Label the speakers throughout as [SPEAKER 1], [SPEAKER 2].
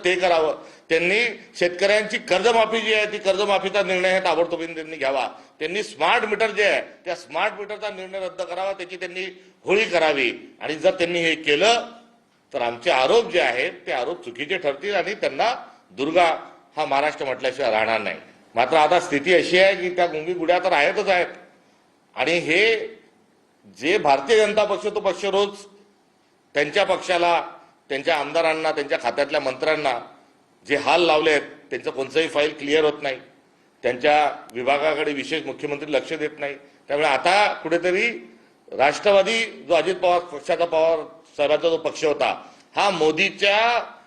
[SPEAKER 1] ते करावं। त्यांनी शेतकऱ्यांची कर्जमाफी जी आहे ती कर्जमाफीचा निर्णय हे ताबडतोबीने त्यांनी घ्यावा। त्यांनी स्मार्ट मीटर जे आहे त्या स्मार्ट मीटरचा निर्णय रद्द करावा, त्याची त्यांनी होळी करावी। आणि जर त्यांनी हे केलं तर आमचे आरोप जे आहेत ते आरोप चुकीचे ठरतील आणि त्यांना दुर्गा हा महाराष्ट्र म्हटल्याशिवाय राहणार नाही। मात्र आता स्थिती अशी आहे की त्या गुंगी गुड्या तर आहेतच आहेत आणि हे जे भारतीय जनता पक्ष तो पक्ष रोज त्यांच्या पक्षाला, त्यांच्या आमदारांना, त्यांच्या खात्यातल्या मंत्र्यांना जे हाल लावले आहेत, त्यांचं कोणतंही फाईल क्लिअर होत नाही, त्यांच्या विभागाकडे विशेष मुख्यमंत्री लक्ष देत नाही। त्यामुळे आता कुठेतरी राष्ट्रवादी जो अजित पवार पक्षाचा पवार साहेबांचा जो पक्ष होता हा मोदीच्या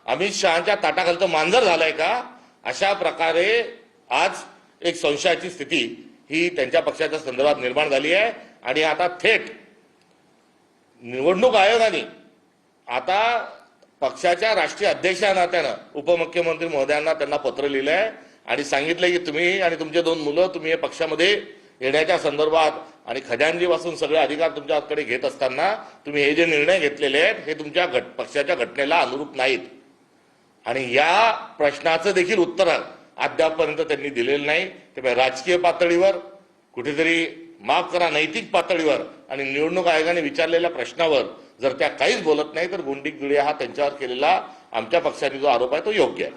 [SPEAKER 1] अमित शहाच्या ताटाखालचं मांजर झालाय का, अशा प्रकारे आज एक संशयाची स्थिती ही त्यांच्या पक्षाच्या संदर्भात निर्माण झाली आहे। आणि आता थेट निवडणूक आयोगाने आता पक्षाच्या राष्ट्रीय अध्यक्षा नात्यानं उपमुख्यमंत्री महोदयांना त्यांना पत्र लिहिलंय आणि सांगितलंय की तुम्ही आणि तुमचे 2 मुलं तुम्ही या पक्षामध्ये येण्याच्या संदर्भात आणि खजानजीपासून सगळे अधिकार तुमच्याकडे घेत असताना तुम्ही हे जे निर्णय घेतलेले आहेत हे तुमच्या पक्षाच्या घटनेला अनुरूप नाहीत। आणि या प्रश्नाचं देखील उत्तर अद्यापपर्यंत त्यांनी दिलेलं नाही। त्यामुळे राजकीय पातळीवर कुठेतरी, माफ करा, नैतिक पातळीवर आणि निवडणूक आयोगाने विचारलेल्या प्रश्नावर जर त्या काहीच बोलत नाही तर गुंडी गुडिया हा त्यांच्यावर केलेला आमच्या पक्षाने जो आरोप आहे तो योग्य आहे।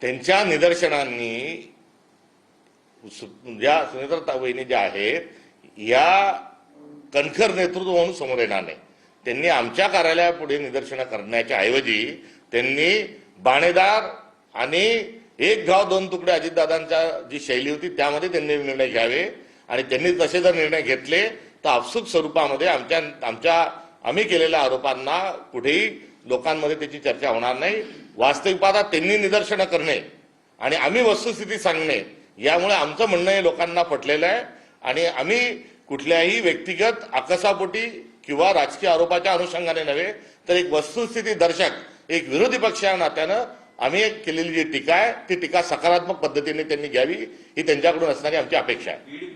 [SPEAKER 1] त्यांच्या निदर्शनांनी ज्या सुनेत्रा वहिनी ज्या आहेत या कणखर नेतृत्व म्हणून समोर येणार नाही। त्यांनी आमच्या कार्यालयापुढे निदर्शनं करण्याच्या ऐवजी त्यांनी बाणेदार आणि एक गाव 2 तुकडे अजितदादांच्या जी शैली होती त्यामध्ये त्यांनी निर्णय घ्यावे आणि त्यांनी तसे जर निर्णय घेतले तर आपसूक स्वरूपामध्ये आम्ही केलेल्या आरोपांना कुठेही लोकांमध्ये त्याची चर्चा होणार नाही। वास्तविक पाहता त्यांनी निदर्शनं करणे आणि आम्ही वस्तुस्थिती सांगणे यामुळे आमचं म्हणणं हे लोकांना पटलेलं आहे आणि आम्ही कुठल्याही व्यक्तिगत आकसापोटी किंवा राजकीय आरोपाच्या अनुषंगाने नव्हे तर एक वस्तुस्थिती दर्शक एक विरोधी पक्ष या नात्यानं आम्ही केलेली जी टीका आहे ती टीका सकारात्मक पद्धतीने त्यांनी घ्यावी ही त्यांच्याकडून असणारी आमची अपेक्षा आहे।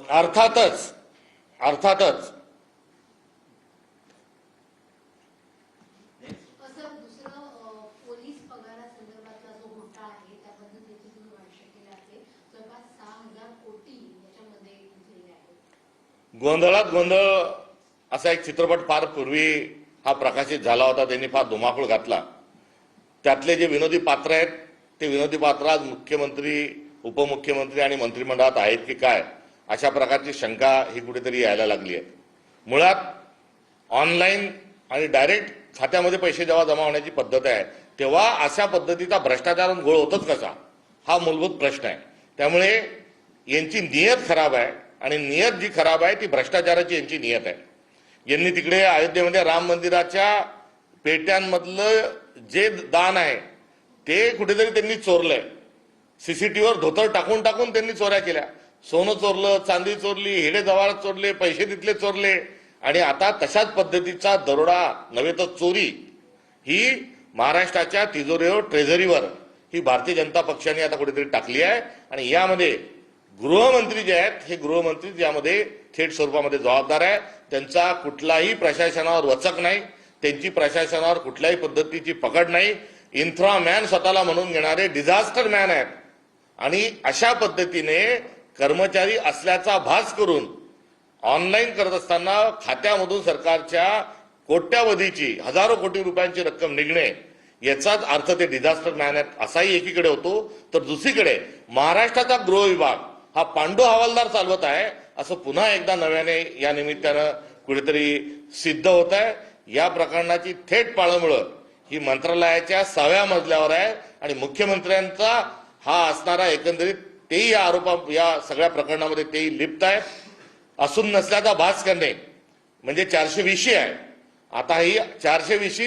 [SPEAKER 1] अर्थातच गोंधळात गोंधळ असा एक चित्रपट फार पूर्वी हा प्रकाशित झाला होता, त्यांनी फार धुमाकूळ घातला। त्यातले जे विनोदी पात्र आहेत ते विनोदी पात्र आज मुख्यमंत्री, उपमुख्यमंत्री आणि मंत्रिमंडळात आहेत की काय अशा प्रकारची शंका ही कुठेतरी यायला लागली आहे। मुळात ऑनलाईन आणि डायरेक्ट खात्यामध्ये पैसे जेव्हा जमा होण्याची पद्धत आहे तेव्हा अशा पद्धतीचा भ्रष्टाचार गोळ होतच कसा हा मूलभूत प्रश्न आहे। त्यामुळे यांची नियत खराब आहे आणि नियत जी खराब आहे ती भ्रष्टाचाराची यांची नियत आहे। यांनी तिकडे अयोध्येमध्ये राम मंदिराच्या पेट्यांमधलं जे दान आहे ते कुठेतरी त्यांनी चोरलंय। सीसीटीव्हीवर धोतर टाकून टाकून त्यांनी चोऱ्या केल्या, सोनं चोरलं, चांदी चोरली, हिडे जवाळ चोरले, पैसे तिथले चोरले आणि आता तशाच पद्धतीचा दरोडा नव्हे तर चोरी ही महाराष्ट्राच्या तिजोरीवर, ट्रेझरीवर ही भारतीय जनता पक्षाने आता कुठेतरी टाकली आहे। आणि यामध्ये गृहमंत्री जे आहेत हे गृहमंत्री यामध्ये थेट स्वरूपामध्ये जबाबदार आहे। त्यांचा कुठलाही प्रशासनावर वचक नाही, त्यांची प्रशासनावर कुठल्याही पद्धतीची पकड नाही। इन्फ्रामॅन स्वतःला म्हणून घेणारे डिझास्टर मॅन आहेत आणि अशा पद्धतीने कर्मचारी असल्याचा भास करून ऑनलाईन करत असताना खात्यामधून सरकारच्या कोट्यावधीची, हजारो कोटी रुपयांची रक्कम निघणे याचाच अर्थ ते डिझास्टर मॅन आहेत असाही एकीकडे होतो, तर दुसरीकडे महाराष्ट्राचा गृह विभाग हा पांडू हवालदार चालवत आहे असं पुन्हा एकदा नव्याने या निमित्तानं कुठेतरी सिद्ध होत आहे। या प्रकरणाची थेट पाळंमुळं ही मंत्रालयाच्या 6व्या मजल्यावर आहे आणि मुख्यमंत्र्यांचा हा असणारा एकंदरीत तेही या या सगळ्या प्रकरणामध्ये तेही लिप्त आहे। असून नसल्याचा भास करणे म्हणजे 420 आहे। आता ही 420